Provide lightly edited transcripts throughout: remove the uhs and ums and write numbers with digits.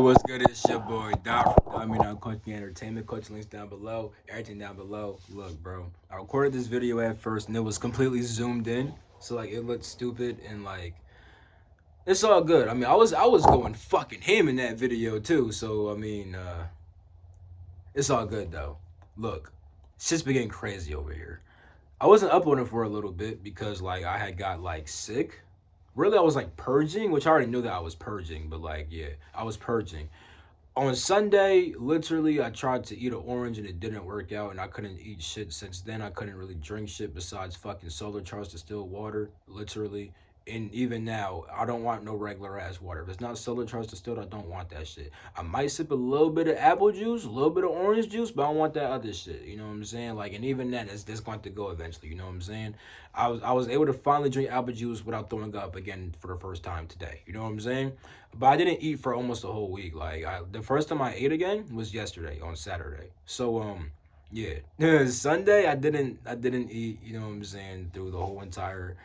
What's good? It's your boy Doc from Diamond Out Country Entertainment. Coach links down below. Everything down below. Look, bro. I recorded this video at first and it was completely zoomed in, so like it looked stupid and like it's all good. I mean, I was going fucking ham in that video too. So I mean, it's all good though. Look, shit's been getting crazy over here. I wasn't uploading for a little bit because like I had got like sick. Really, I was like purging, which I already knew that I was purging, but like yeah, I was purging. On Sunday, literally, I tried to eat an orange and it didn't work out, and I couldn't eat shit since then. I couldn't really drink shit besides fucking solar charged distilled water, literally. And even now, I don't want no regular ass water. If it's not solar charged distilled, I don't want that shit. I might sip a little bit of apple juice, a little bit of orange juice, but I don't want that other shit. You know what I'm saying? Like, and even then, that's going to go eventually. You know what I'm saying? I was able to finally drink apple juice without throwing up again for the first time today. You know what I'm saying? But I didn't eat for almost a whole week. Like the first time I ate again was yesterday on Saturday. So yeah. Sunday I didn't eat, you know what I'm saying, through the whole entire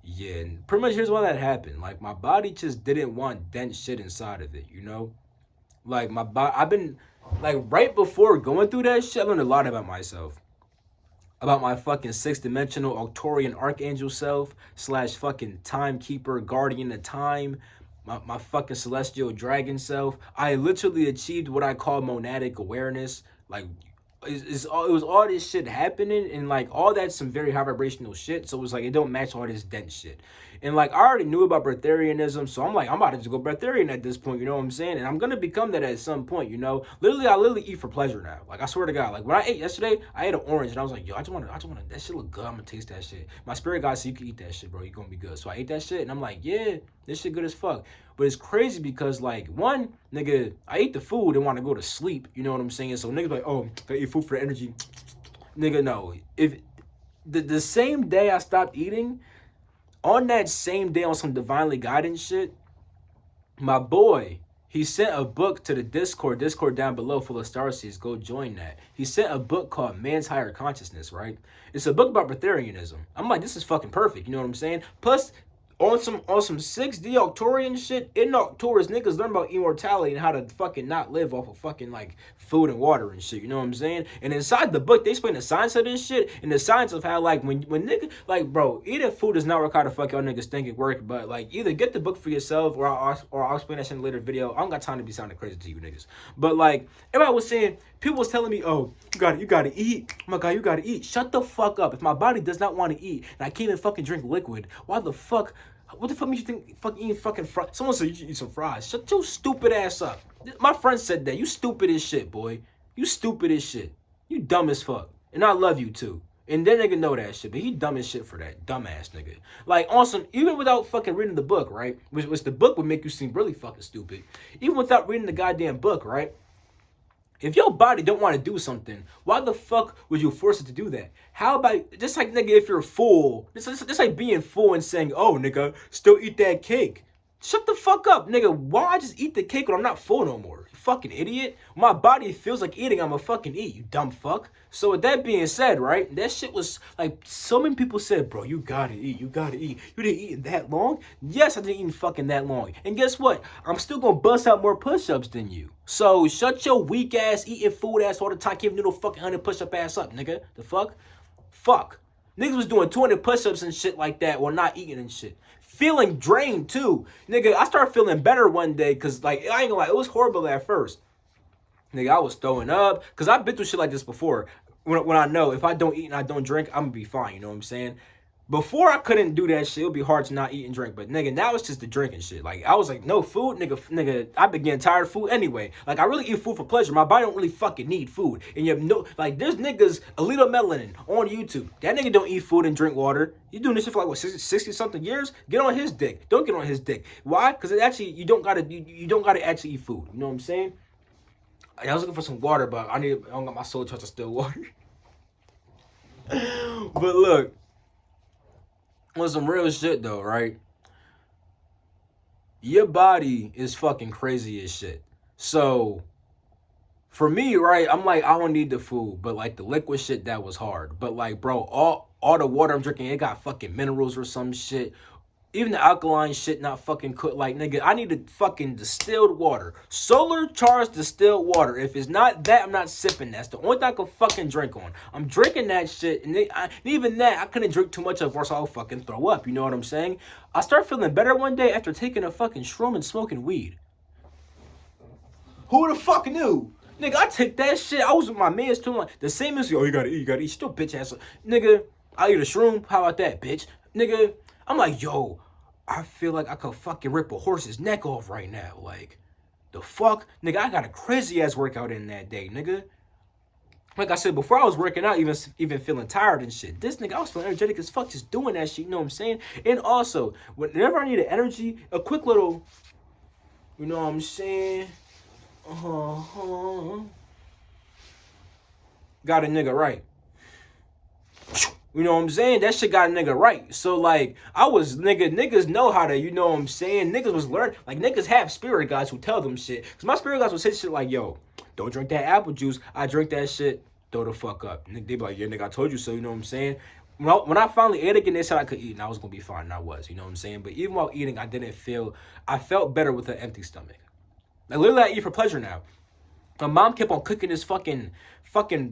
yeah. And pretty much here's why that happened. Like my body just didn't want dense shit inside of it, you know? Like my body I've been like right before going through that shit, I learned a lot about myself. About my fucking sixth dimensional Octorian archangel self slash fucking timekeeper guardian of time, my fucking celestial dragon self. I literally achieved what I call monadic awareness. Like it was all this shit happening and like all that's some very high vibrational shit. So it was like it don't match all this dense shit. And like I already knew about Breatharianism, so I'm like I'm about to just go Breatharian at this point. You know what I'm saying? And I'm gonna become that at some point. You know, I literally eat for pleasure now. Like I swear to God, like when I ate yesterday, I ate an orange and I was like, yo, I just want to. That shit look good. I'm gonna taste that shit. My spirit guy said you can eat that shit, bro. You gonna be good. So I ate that shit and I'm like, yeah, this shit good as fuck. But it's crazy because like one nigga, I ate the food and want to go to sleep. You know what I'm saying? So niggas like, oh, I eat food for energy. Nigga, no. If the same day I stopped eating, on that same day on some divinely guidance shit, my boy, he sent a book to the Discord down below full of starseeds. Go join that. He sent a book called Man's Higher Consciousness, right? It's a book about Breatharianism. I'm like, this is fucking perfect. You know what I'm saying? Plus, on some 6D Octorian shit, in Octorus, niggas learn about immortality and how to fucking not live off of fucking like food and water and shit. You know what I'm saying? And inside the book, they explain the science of this shit and the science of how like when nigga like bro, eating food does not work how the fuck y'all niggas think it work. But like either get the book for yourself or I'll explain that shit in a later video. I don't got time to be sounding crazy to you niggas. But like everybody was saying, people was telling me, oh, you gotta eat. Oh my god, you gotta eat. Shut the fuck up. If my body does not want to eat and I can't even fucking drink liquid, why the fuck? What the fuck makes you think fucking eating fucking fries? Someone said you should eat some fries. Shut your stupid ass up. My friend said that. You stupid as shit, boy. You stupid as shit. You dumb as fuck. And I love you too. And that nigga know that shit, but he dumb as shit for that. Dumbass nigga. Like, awesome. Even without fucking reading the book, right? Which the book would make you seem really fucking stupid. Even without reading the goddamn book, right? If your body don't want to do something, why the fuck would you force it to do that? How about just like nigga, if you're full, just like being full and saying, "Oh, nigga, still eat that cake." Shut the fuck up, nigga. Why I just eat the cake when I'm not full no more? You fucking idiot. My body feels like eating. I'ma fucking eat. You dumb fuck. So with that being said, right, that shit was like so many people said, bro, you gotta eat. You gotta eat. You didn't eat in that long? Yes, I didn't eat in fucking that long. And guess what? I'm still gonna bust out more push-ups than you. So shut your weak ass eating food ass all the time, giving you no fucking 100 push-up ass up, nigga. The fuck? Fuck. Niggas was doing 200 push-ups and shit like that while not eating and shit. Feeling drained too. Nigga, I started feeling better one day because like I ain't gonna lie, it was horrible at first. Nigga, I was throwing up because I've been through shit like this before. When I know if I don't eat and I don't drink, I'm gonna be fine. You know what I'm saying? Before I couldn't do that shit, it would be hard to not eat and drink. But nigga, now it's just the drinking shit. Like I was like, no food, nigga. I been getting tired of food anyway. Like I really eat food for pleasure. My body don't really fucking need food. And you have no like, there's niggas, Alito Melanin on YouTube. That nigga don't eat food and drink water. You doing this shit for like what 60 something years? Get on his dick. Don't get on his dick. Why? Because it actually you don't gotta actually eat food. You know what I'm saying? I was looking for some water, but I don't got my soul touch of still water. But look. On some real shit though, right? Your body is fucking crazy as shit. So for me, right, I'm like, I don't need the food, but like the liquid shit that was hard. But like, bro, all the water I'm drinking, it got fucking minerals or some shit. Even the alkaline shit not fucking cook. Like, nigga, I need the fucking distilled water. Solar charged distilled water. If it's not that, I'm not sipping that. That's the only thing I can fucking drink on. I'm drinking that shit. And even that, I couldn't drink too much of or so I'll fucking throw up. You know what I'm saying? I start feeling better one day after taking a fucking shroom and smoking weed. Who the fuck knew? Nigga, I take that shit. I was with my mans too. Like, the same as, oh, you gotta eat. Still bitch ass. Nigga, I eat a shroom. How about that, bitch? Nigga, I'm like, yo, I feel like I could fucking rip a horse's neck off right now. Like, the fuck? Nigga, I got a crazy ass workout in that day, nigga. Like I said, before I was working out, even feeling tired and shit. This nigga, I was feeling energetic as fuck just doing that shit, you know what I'm saying? And also, whenever I needed energy, a quick little, you know what I'm saying? Got a nigga right. You know what I'm saying? That shit got a nigga right. So, like, niggas know how to, you know what I'm saying? Niggas was learning. Like, niggas have spirit guides who tell them shit. Because my spirit guides would say shit like, yo, don't drink that apple juice. I drink that shit, throw the fuck up. They be like, yeah, nigga, I told you so, you know what I'm saying? When I finally ate again, they said I could eat and I was going to be fine. And I was, you know what I'm saying? But even while eating, I felt better with an empty stomach. Like, literally, I eat for pleasure now. My mom kept on cooking this fucking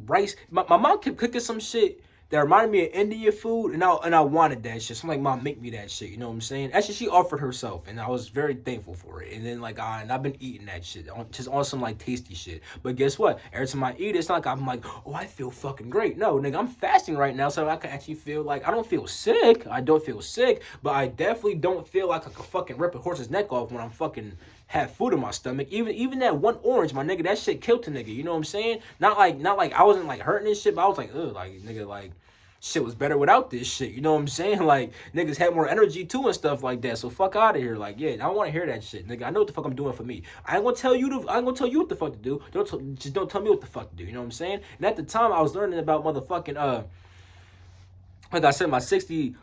rice. My mom kept cooking some shit that reminded me of Indian food, and I wanted that shit. So I'm like, Mom, make me that shit. You know what I'm saying? Actually, she offered herself, and I was very thankful for it. And then, like, I've been eating that shit, just on some, like, tasty shit. But guess what? Every time I eat it, it's not like I'm like, oh, I feel fucking great. No, nigga, I'm fasting right now, so I can actually feel like, I don't feel sick. I don't feel sick, but I definitely don't feel like I could fucking rip a horse's neck off when I'm fucking have food in my stomach. Even that one orange, my nigga, that shit killed a nigga. You know what I'm saying? Not like I wasn't like hurting this shit, but I was like, ugh, like, nigga, like, shit was better without this shit. You know what I'm saying? Like, niggas had more energy too and stuff like that. So fuck out of here. Like, yeah, I don't want to hear that shit, nigga. I know what the fuck I'm doing for me. I ain't gonna tell you what the fuck to do. Just don't tell me what the fuck to do. You know what I'm saying? And at the time, I was learning about motherfucking like I said, my 60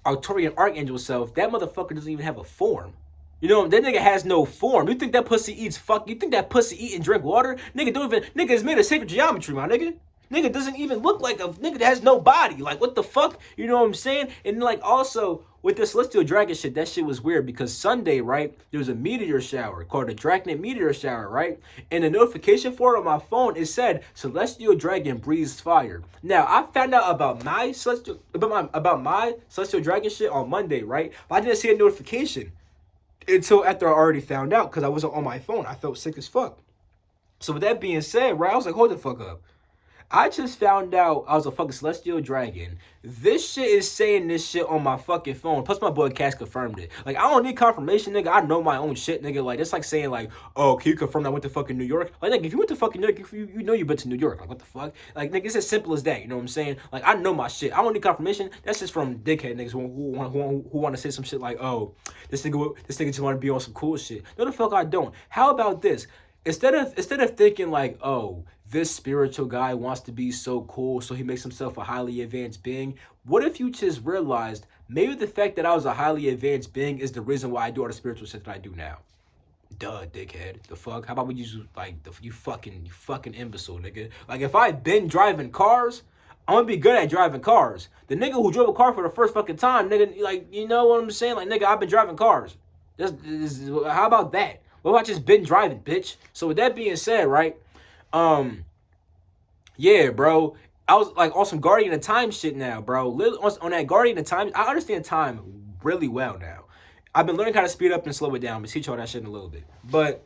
Arcturian Archangel self. That motherfucker doesn't even have a form. You know, that nigga has no form. You think that pussy eats fuck? You think that pussy eat and drink water? Nigga is made of sacred geometry, my nigga. Nigga doesn't even look like a nigga that has no body. Like, what the fuck? You know what I'm saying? And, like, also, with this Celestial Dragon shit, that shit was weird because Sunday, right, there was a meteor shower called the Draconic Meteor Shower, right? And the notification for it on my phone, it said, Celestial Dragon breathes fire. Now, I found out about my Celestial Dragon shit on Monday, right? But I didn't see a notification until after I already found out because I wasn't on my phone. I felt sick as fuck. So with that being said, right, I was like, hold the fuck up. I just found out I was a fucking Celestial Dragon. This shit is saying this shit on my fucking phone. Plus my boy Cass confirmed it. Like, I don't need confirmation, nigga. I know my own shit, nigga. Like, it's like saying, like, oh, can you confirm that I went to fucking New York? Like, nigga, if you went to fucking New York, you know you been to New York. Like, what the fuck? Like, nigga, it's as simple as that. You know what I'm saying? Like, I know my shit. I don't need confirmation. That's just from dickhead niggas who want to say some shit like, oh, this nigga just want to be on some cool shit. No, the fuck I don't. How about this? Instead of thinking like, oh, this spiritual guy wants to be so cool, so he makes himself a highly advanced being, what if you just realized maybe the fact that I was a highly advanced being is the reason why I do all the spiritual shit that I do now? Duh, dickhead. The fuck? How about we use, like, you fucking imbecile, nigga? Like, if I had been driving cars, I'm gonna be good at driving cars. The nigga who drove a car for the first fucking time, nigga, like, you know what I'm saying? Like, nigga, I've been driving cars. How about that? What if I just been driving, bitch? So with that being said, right? Yeah, bro. I was like on some Guardian of Time shit now, bro. On that Guardian of Time, I understand time really well now. I've been learning how to speed up and slow it down, but teach all that shit in a little bit. But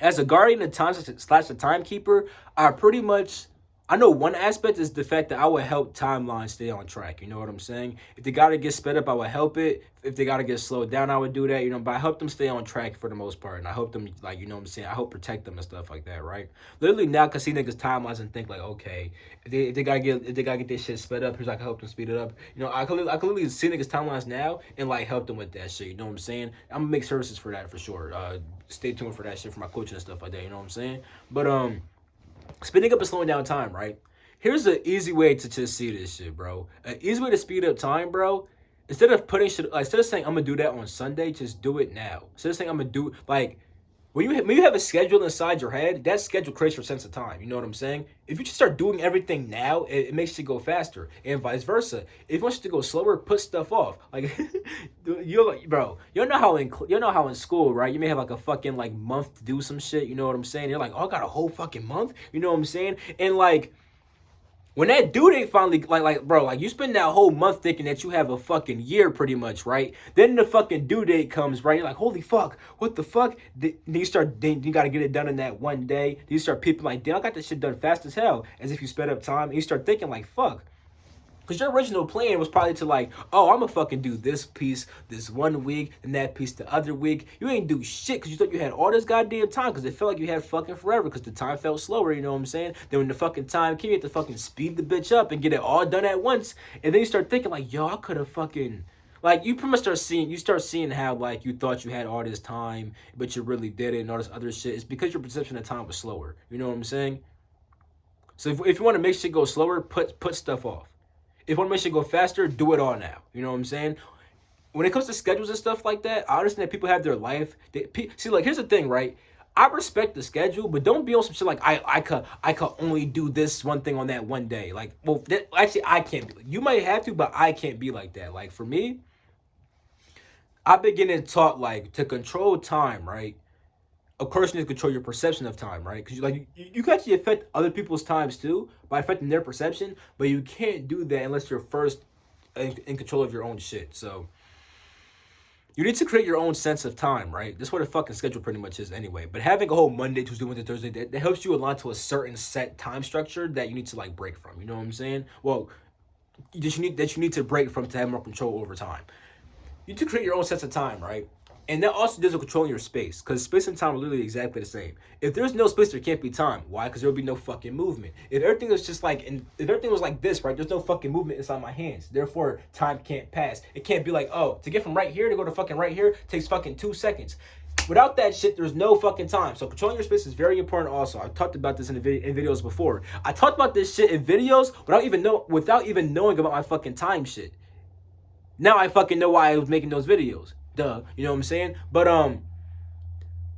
as a Guardian of Time / the Timekeeper, I know one aspect is the fact that I would help timelines stay on track. You know what I'm saying? If they gotta get sped up, I would help it. If they gotta get slowed down, I would do that. You know, but I help them stay on track for the most part, and I hope them, like, you know what I'm saying, I help protect them and stuff like that, right? Literally now, I can see niggas timelines and think like, okay, if they gotta get this shit sped up, here's like I help them speed it up. You know, I can literally see niggas timelines now and like help them with that shit. You know what I'm saying? I'm gonna make services for that for sure. Stay tuned for that shit for my coaching and stuff like that. You know what I'm saying? But speeding up and slowing down time, right? Here's an easy way to just see this shit, bro. An easy way to speed up time, bro. Instead of saying I'm gonna do that on Sunday, just do it now. Instead of saying I'm gonna do, like, when you have a schedule inside your head, that schedule creates your sense of time. You know what I'm saying? If you just start doing everything now, it makes you go faster, and vice versa. If you want you to go slower, put stuff off. Like bro, you know how in school, right? You may have like a fucking like month to do some shit. You know what I'm saying? You're like, oh, I got a whole fucking month. You know what I'm saying? And like when that due date finally, bro, like you spend that whole month thinking that you have a fucking year pretty much, right? Then the fucking due date comes, right? You're like, holy fuck, what the fuck? Then you gotta get it done in that one day. Then you start peeping like, damn, I got this shit done fast as hell, as if you sped up time. And you start thinking like, fuck. Because your original plan was probably to like, oh, I'm gonna fucking do this piece this one week and that piece the other week. You ain't do shit because you thought you had all this goddamn time because it felt like you had fucking forever because the time felt slower, you know what I'm saying? Then when the fucking time came, you had to fucking speed the bitch up and get it all done at once. And then you start thinking like, yo, I could have fucking... Like, you pretty much start seeing how, like, you thought you had all this time, but you really didn't, and all this other shit. It's because your perception of time was slower. You know what I'm saying? So if you want to make shit go slower, put stuff off. If you want to make shit go faster, do it all now. You know what I'm saying? When it comes to schedules and stuff like that, I understand that people have their life. See, like, here's the thing, right? I respect the schedule, but don't be on some shit like I could only do this one thing on that one day. Like, well, actually, I can't be. You might have to, but I can't be like that. Like, for me, I've been getting taught like to control time, right? Of course, you need to control your perception of time, right? Because you can actually affect other people's times too by affecting their perception, but you can't do that unless you're first in control of your own shit. So you need to create your own sense of time, right? That's what a fucking schedule pretty much is anyway. But having a whole Monday, Tuesday, Wednesday, Thursday, that helps you align to a certain set time structure that you need to like break from. You know what I'm saying? Well, you need to break from to have more control over time. You need to create your own sense of time, right? And that also deals with controlling your space, because space and time are literally exactly the same. If there's no space, there can't be time. Why? Because there would be no fucking movement. If everything was just like, if everything was like this, right? There's no fucking movement inside my hands. Therefore, time can't pass. It can't be like, oh, to get from right here to go to fucking right here takes fucking 2 seconds. Without that shit, there's no fucking time. So controlling your space is very important. Also, I've talked about this in videos before. I talked about this shit in videos without even knowing about my fucking time shit. Now I fucking know why I was making those videos. Duh, you know what I'm saying? But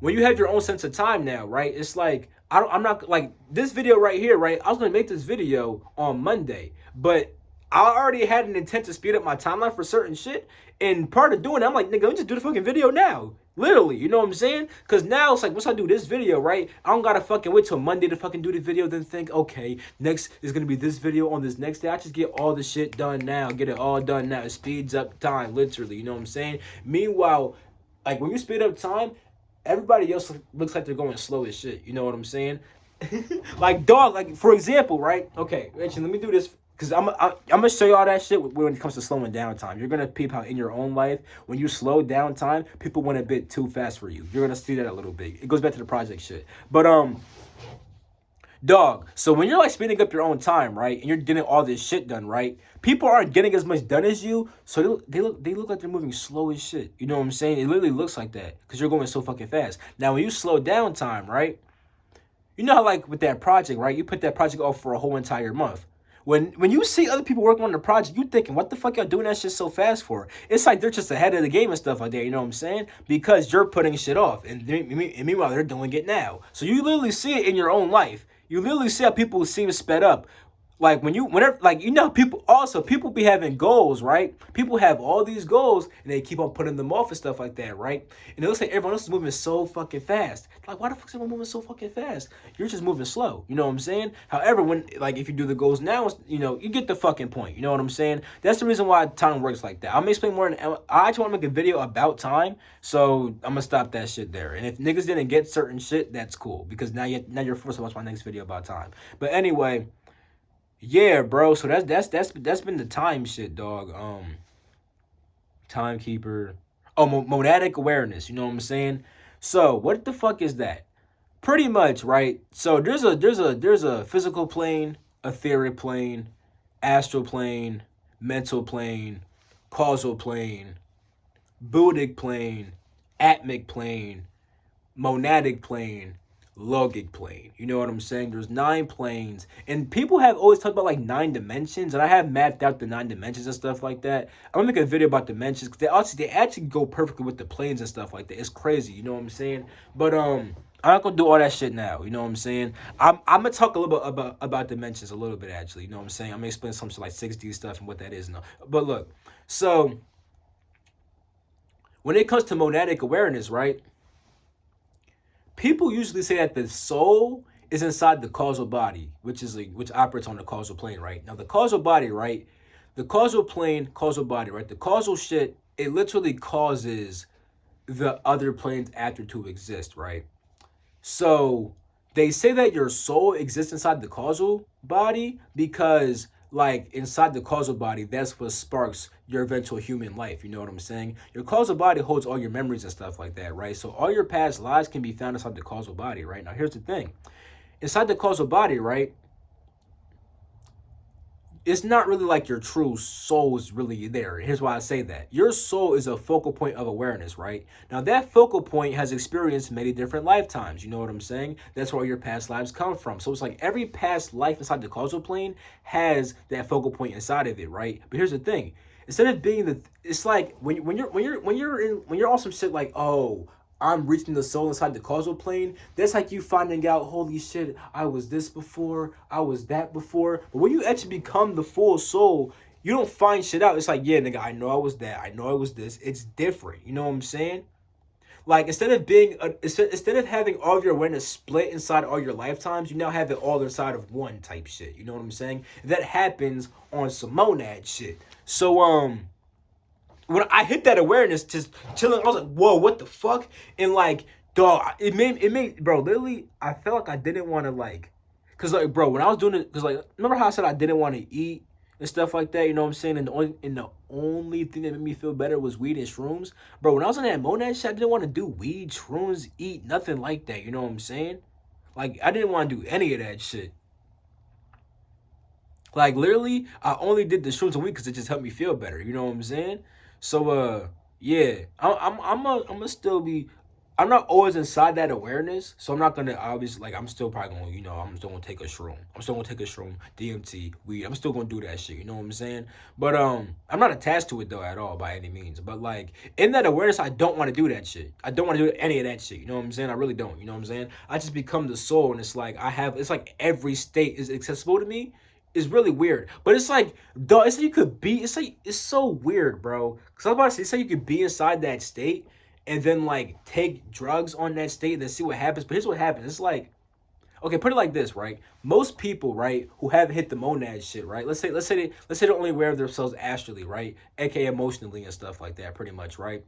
when you have your own sense of time now, right? It's like I'm not like this video right here, right? I was gonna make this video on Monday, but I already had an intent to speed up my timeline for certain shit. And part of doing it, I'm like, nigga, let me just do the fucking video now. Literally, you know what I'm saying? Because now it's like, once I do this video, right? I don't gotta fucking wait till Monday to fucking do the video, then think, okay, next is gonna be this video on this next day. I just get all the shit done now. Get it all done now. It speeds up time, literally, you know what I'm saying? Meanwhile, like when you speed up time, everybody else looks like they're going slow as shit. You know what I'm saying? Like, dog, like, for example, right? Okay, actually, let me do this. Because I'm gonna show you all that shit when it comes to slowing down time. You're gonna peep how in your own life, when you slow down time, people went a bit too fast for you. You're gonna see that a little bit. It goes back to the project shit. But dog. So when you're like speeding up your own time, right, and you're getting all this shit done, right? People aren't getting as much done as you, so they look like they're moving slow as shit. You know what I'm saying? It literally looks like that because you're going so fucking fast. Now when you slow down time, right? You know how like with that project, right? You put that project off for a whole entire month. When you see other people working on the project, you thinking, what the fuck y'all doing that shit so fast for? It's like they're just ahead of the game and stuff like that, you know what I'm saying? Because you're putting shit off, and meanwhile, they're doing it now. So you literally see it in your own life. You literally see how people seem sped up. Like people be having goals, right? People have all these goals and they keep on putting them off and stuff like that, right? And it looks like everyone else is moving so fucking fast. Like, why the fuck is everyone moving so fucking fast? You're just moving slow, you know what I'm saying? However, if you do the goals now, you know, you get the fucking point, you know what I'm saying? That's the reason why time works like that. I'm gonna explain more. I actually want to make a video about time, so I'm gonna stop that shit there. And if niggas didn't get certain shit, that's cool because now you're forced to watch my next video about time. But anyway. Yeah, bro. So that's been the time shit, dog. Timekeeper. Oh, monadic awareness. You know what I'm saying? So what the fuck is that? Pretty much, right? So there's a physical plane, etheric plane, astral plane, mental plane, causal plane, Buddhic plane, atmic plane, monadic plane, logic plane. You know what I'm saying? There's 9 planes, and people have always talked about like 9 dimensions, and I have mapped out the 9 dimensions and stuff like that. I'm gonna make a video about dimensions because they actually go perfectly with the planes and stuff like that. It's crazy. You know what I'm saying? But I'm not gonna do all that shit now. You know what I'm saying? I'm gonna talk a little bit about dimensions a little bit actually. You know what I'm saying? I'm gonna explain some shit like 6D stuff and what that is now. But look, so when it comes to monadic awareness, right? People usually say that the soul is inside the causal body, which operates on the causal plane, right? Now the causal body, right? The causal plane, causal body, right? The causal shit, it literally causes the other planes after to exist, right? So they say that your soul exists inside the causal body because, like, inside the causal body, that's what sparks your eventual human life. You know what I'm saying? Your causal body holds all your memories and stuff like that, right? So all your past lives can be found inside the causal body, right? Now, here's the thing: inside the causal body, right? It's not really like your true soul is really there. Here's why I say that. Your soul is a focal point of awareness, right? Now, that focal point has experienced many different lifetimes. You know what I'm saying? That's where your past lives come from. So it's like every past life inside the causal plane has that focal point inside of it, right? But here's the thing. Instead of being it's like when you're on some shit like, oh, I'm reaching the soul inside the causal plane. That's like you finding out, holy shit, I was this before, I was that before. But when you actually become the full soul, you don't find shit out. It's like, yeah, nigga, I know I was that, I know I was this. It's different. You know what I'm saying? Like instead of having all of your awareness split inside all your lifetimes, you now have it all inside of one type shit. You know what I'm saying? That happens on some monad shit. So when I hit that awareness, just chilling, I was like, whoa, what the fuck? And like, dog, it made, bro, literally, I felt like I didn't want to like, cause like, bro, when I was doing it, cause like, remember how I said I didn't want to eat and stuff like that, you know what I'm saying? And the only thing that made me feel better was weed and shrooms. Bro, when I was on that monad shit, I didn't want to do weed, shrooms, eat, nothing like that, you know what I'm saying? Like, I didn't want to do any of that shit. Like literally, I only did the shrooms and weed because it just helped me feel better. You know what I'm saying? So yeah, I'm gonna still be. I'm not always inside that awareness, so I'm not gonna obviously like. I'm still probably gonna, I'm still gonna take a shroom. I'm still gonna take a shroom, DMT, weed. I'm still gonna do that shit. You know what I'm saying? But I'm not attached to it though at all by any means. But like in that awareness, I don't want to do that shit. I don't want to do any of that shit. You know what I'm saying? I really don't. You know what I'm saying? I just become the soul, and it's like it's like every state is accessible to me. Is really weird. But it's like, dog, it's like you could be, it's so weird, bro. Because I was about to say, it's like you could be inside that state and then like take drugs on that state and then see what happens. But here's what happens. It's like, okay, put it like this, right? Most people, right, who haven't hit the monad shit, right? Let's say they're only aware of themselves astrally, right? AKA emotionally and stuff like that, pretty much, right?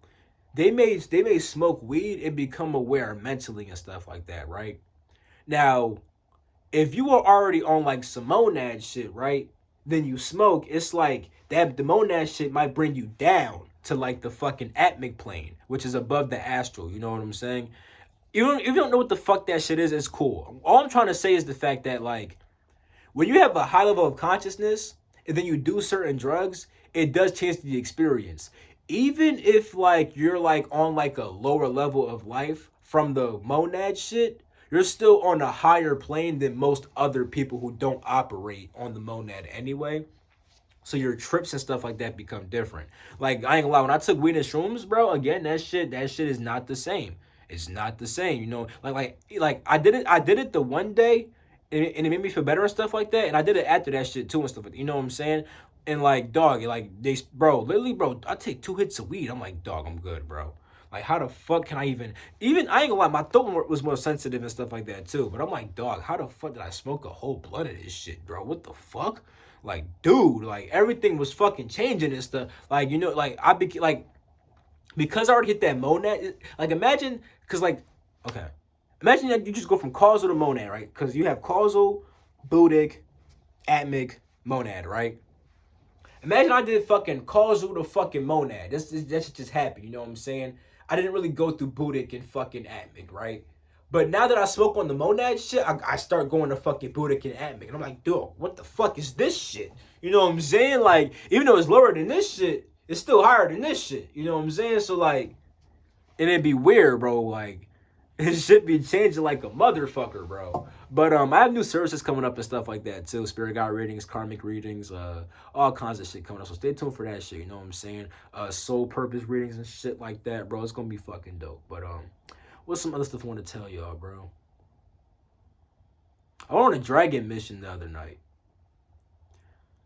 They may smoke weed and become aware mentally and stuff like that, right? Now, if you are already on like some monad shit, right? Then you smoke, it's like that the monad shit might bring you down to like the fucking atmic plane, which is above the astral. You know what I'm saying? If you don't know what the fuck that shit is, it's cool. All I'm trying to say is the fact that like when you have a high level of consciousness and then you do certain drugs, it does change the experience. Even if like you're like on like a lower level of life from the monad shit, you're still on a higher plane than most other people who don't operate on the monad anyway. So your trips and stuff like that become different. Like I ain't gonna lie, when I took weed and shrooms, bro, again that shit is not the same. It's not the same, you know. Like I did it the one day, and it made me feel better and stuff like that. And I did it after that shit too and stuff like that. You know what I'm saying? And like dog, like bro, literally, bro, I take 2 hits of weed. I'm like, dog, I'm good, bro. Like how the fuck can I even I ain't gonna lie, my throat was more sensitive and stuff like that too. But I'm like, dog, how the fuck did I smoke a whole blunt of this shit, bro? What the fuck? Like, dude, like everything was fucking changing and stuff. Like, like I became like because I already hit that monad. Like, imagine, cause like, okay, imagine that you just go from causal to monad, right? Cause you have causal, buddhic, atmic, monad, right? Imagine I did fucking causal to fucking monad. That shit just happened. You know what I'm saying? I didn't really go through buddhic and fucking atmic, right? But now that I smoke on the monad shit, I start going to fucking buddhic and atmic. And I'm like, dude, what the fuck is this shit? You know what I'm saying? Like, even though it's lower than this shit, it's still higher than this shit. You know what I'm saying? So like, and it'd be weird, bro. Like, It should be changing like a motherfucker, bro. But I have new services coming up and stuff like that too. Spirit guide readings, karmic readings, all kinds of shit coming up. So stay tuned for that shit. You know what I'm saying? Soul purpose readings and shit like that, bro. It's gonna be fucking dope. But what's some other stuff I want to tell y'all, bro? I went on a dragon mission the other night.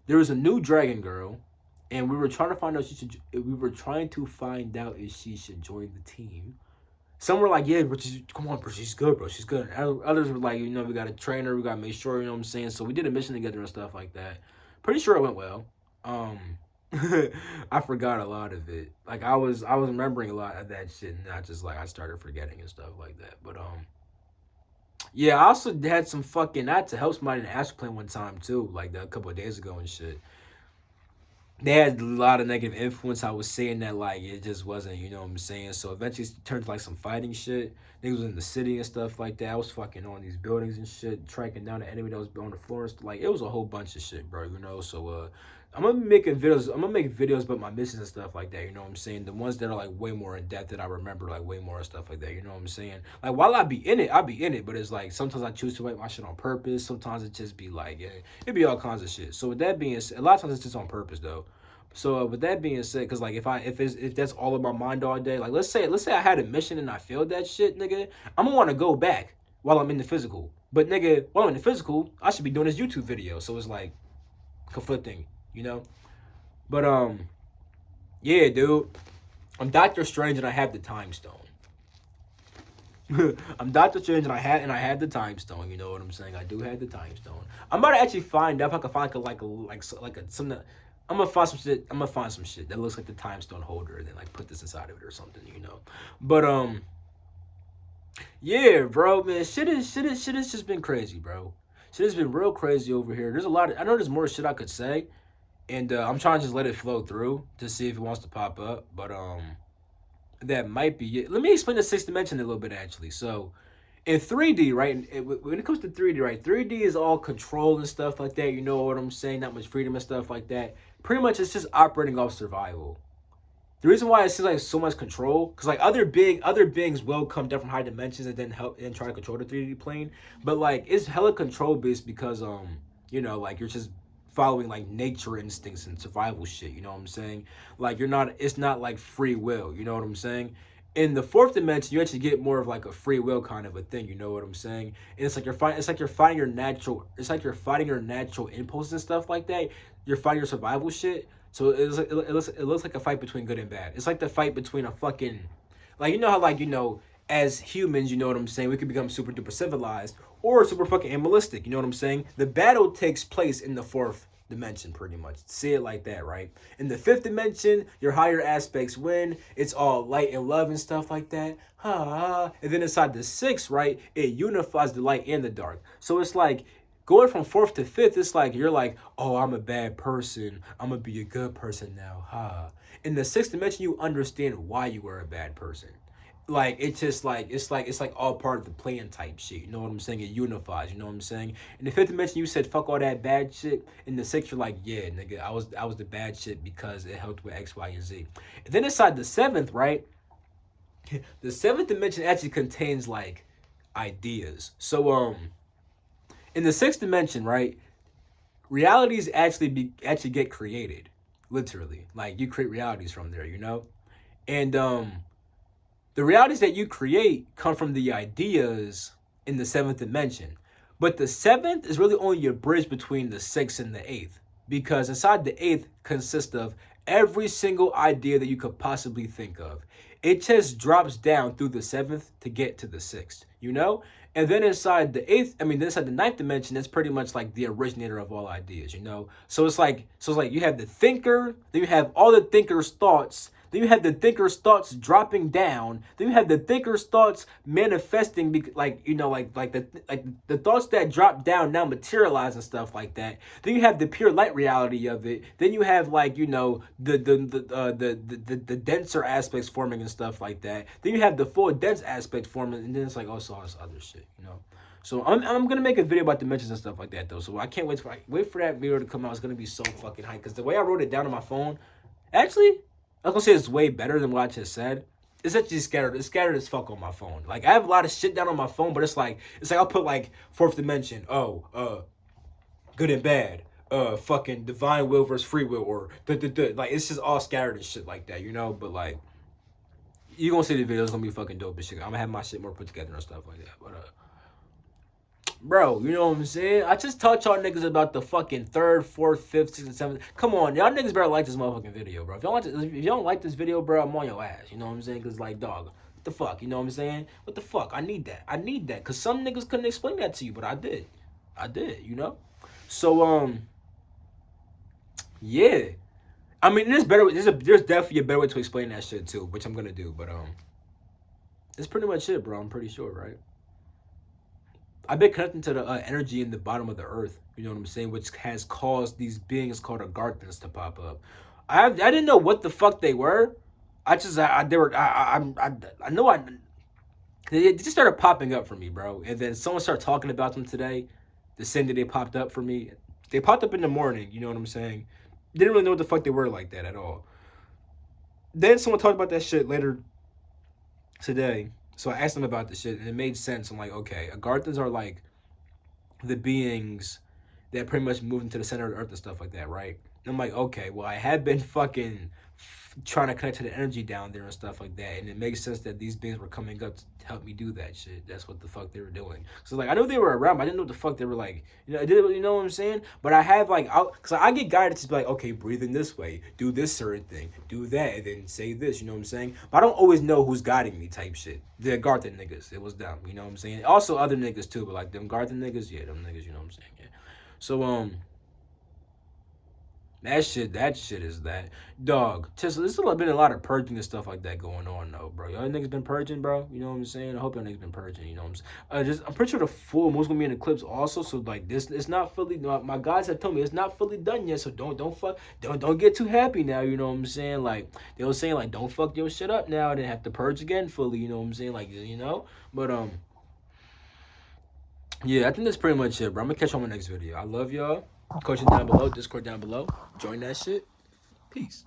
There was a new dragon girl, and we were trying to find out we were trying to find out if she should join the team. Some were like, yeah, but come on, bro, she's good, bro, she's good. Others were like, you know, we got to train her, we got to make sure, you know what I'm saying? So we did a mission together and stuff like that. Pretty sure it went well. I forgot a lot of it. Like, I was remembering a lot of that shit, and not just, like, I started forgetting and stuff like that. But, yeah, I also had some fucking, I had to help somebody in the Astral Plane one time, too, like, a couple of days ago and shit. They had a lot of negative influence. I was saying that like it just wasn't, you know what I'm saying? So eventually it turned to like some fighting shit. Niggas was in the city and stuff like that. I was fucking on these buildings and shit, tracking down the enemy that was on the floor. Like it was a whole bunch of shit, bro, you know? So I'm gonna make videos about my missions and stuff like that, you know what I'm saying? The ones that are like way more in depth that I remember like way more and stuff like that, you know what I'm saying? Like while I be in it, but it's like sometimes I choose to write my shit on purpose. Sometimes it just be like, yeah, it be all kinds of shit. So with that being said, a lot of times it's just on purpose though. So with that being said, because like if that's all in my mind all day, like let's say I had a mission and I failed that shit, nigga, I'm gonna want to go back while I'm in the physical. But nigga, while I'm in the physical, I should be doing this YouTube video. So it's like conflicting, you know. But yeah, dude, I'm Doctor Strange and I have the Time Stone. I'm Doctor Strange and I had the Time Stone. You know what I'm saying? I do have the Time Stone. I'm about to actually find out if I can find something. I'm gonna find some shit. I'm gonna find some shit that looks like the Time Stone holder, and then like put this inside of it or something, you know. But yeah, bro, man, shit is just been crazy, bro. Shit has been real crazy over here. There's a lot of, I know there's more shit I could say, and I'm trying to just let it flow through to see if it wants to pop up. But that might be it. Let me explain the sixth dimension a little bit actually. So in 3D, right? When it comes to 3D, right? 3D is all control and stuff like that. You know what I'm saying? Not much freedom and stuff like that. Pretty much, it's just operating off survival. The reason why it seems like so much control, because like other beings will come down from high dimensions and then help and try to control the 3D plane. But like it's hella control based because you know, like you're just following like nature instincts and survival shit. You know what I'm saying? Like it's not like free will. You know what I'm saying? In the fourth dimension, you actually get more of like a free will kind of a thing. You know what I'm saying? And it's like you're fighting your natural. It's like you're fighting your natural impulses and stuff like that. You're fighting your survival shit. So it looks like a fight between good and bad. It's like the fight between a fucking, like you know how like you know as humans, you know what I'm saying, we could become super duper civilized or super fucking animalistic. You know what I'm saying? The battle takes place in the fourth dimension, pretty much. See it like that, right? In the fifth dimension, your higher aspects win. It's all light and love and stuff like that. And then inside the sixth, right, it unifies the light and the dark. So it's like going from fourth to fifth, it's like you're like, oh, I'm a bad person. I'm gonna be a good person now. In the sixth dimension, you understand why you were a bad person. Like it's just like it's like all part of the plan type shit. You know what I'm saying? It unifies. You know what I'm saying? In the fifth dimension, you said fuck all that bad shit. In the sixth, you're like, yeah, nigga, I was the bad shit because it helped with X, Y, and Z. And then inside the seventh, right? The seventh dimension actually contains like ideas. So in the sixth dimension, right? Realities actually get created, literally. Like you create realities from there, you know? And the realities that you create come from the ideas in the seventh dimension. But the seventh is really only a bridge between the sixth and the eighth. Because inside the eighth consists of every single idea that you could possibly think of. It just drops down through the seventh to get to the sixth, you know? And then inside the inside the ninth dimension, it's pretty much like the originator of all ideas, you know? So it's like you have the thinker, then you have all the thinker's thoughts, then you have the thinker's thoughts dropping down, then you have the thinker's thoughts manifesting, like the thoughts that drop down now materialize and stuff like that. Then you have the pure light reality of it. Then you have like you know the denser aspects forming and stuff like that. Then you have the full dense aspect forming, and then it's like also all this other shit, you know. So I'm gonna make a video about dimensions and stuff like that though. So I can't wait for that video to come out. It's gonna be so fucking hype because the way I wrote it down on my phone, actually, I was gonna say it's way better than what I just said. it's actually scattered. It's scattered as fuck on my phone. Like I have a lot of shit down on my phone, but it's like I'll put like fourth dimension. Oh, good and bad. Fucking divine will versus free will, or like it's just all scattered and shit like that, you know. But like you gonna see the videos gonna be fucking dope and shit. I'm gonna have my shit more put together and stuff like that. But bro, you know what I'm saying? I just taught y'all niggas about the fucking third, fourth, fifth, sixth, and seventh. Come on, y'all niggas better like this motherfucking video, bro. If you don't like this video, bro, I'm on your ass. You know what I'm saying? Cause like, dog, what the fuck? You know what I'm saying? What the fuck? I need that. I need that. Cause some niggas couldn't explain that to you, but I did. I did. You know. So yeah. I mean, there's better. There's definitely a better way to explain that shit too, which I'm gonna do. But that's pretty much it, bro. I'm pretty sure, right? I've been connecting to the energy in the bottom of the earth. You know what I'm saying? Which has caused these beings called Agarthans to pop up. I didn't know what the fuck they were. They were I know they just started popping up for me, bro. And then someone started talking about them today. The same day they popped up for me. They popped up in the morning. You know what I'm saying? Didn't really know what the fuck they were like that at all. Then someone talked about that shit later today. So I asked them about the shit, and it made sense. I'm like, okay, Agarthans are like the beings that pretty much move into the center of the earth and stuff like that, right? And I'm like, okay, well, I have been fucking trying to connect to the energy down there and stuff like that, and it makes sense that these beings were coming up to help me do that shit. That's what the fuck they were doing. So like, I knew they were around, but I didn't know what the fuck they were like. You know what I'm saying? But I have like, cause I get guidance to be like, okay, breathe in this way, do this certain thing, do that, and then say this. You know what I'm saying? But I don't always know who's guiding me, type shit. The Garthan niggas, it was them. You know what I'm saying? Also other niggas too, but like them Garthan niggas, yeah, them niggas. You know what I'm saying? Yeah. So that shit is that. Dog. Just, there's been a lot of purging and stuff like that going on, though, bro. Y'all niggas been purging, bro? You know what I'm saying? I hope y'all niggas been purging, you know what I'm saying? I'm pretty sure the full moon's gonna be in eclipse also, so, like, this, it's not fully, my guys have told me it's not fully done yet, so don't get too happy now, you know what I'm saying? Like, they were saying, like, don't fuck your shit up now, and then have to purge again fully, you know what I'm saying? Like, you know? But, yeah, I think that's pretty much it, bro. I'm gonna catch you on my next video. I love y'all. Coaching down below, Discord down below. Join that shit. Peace.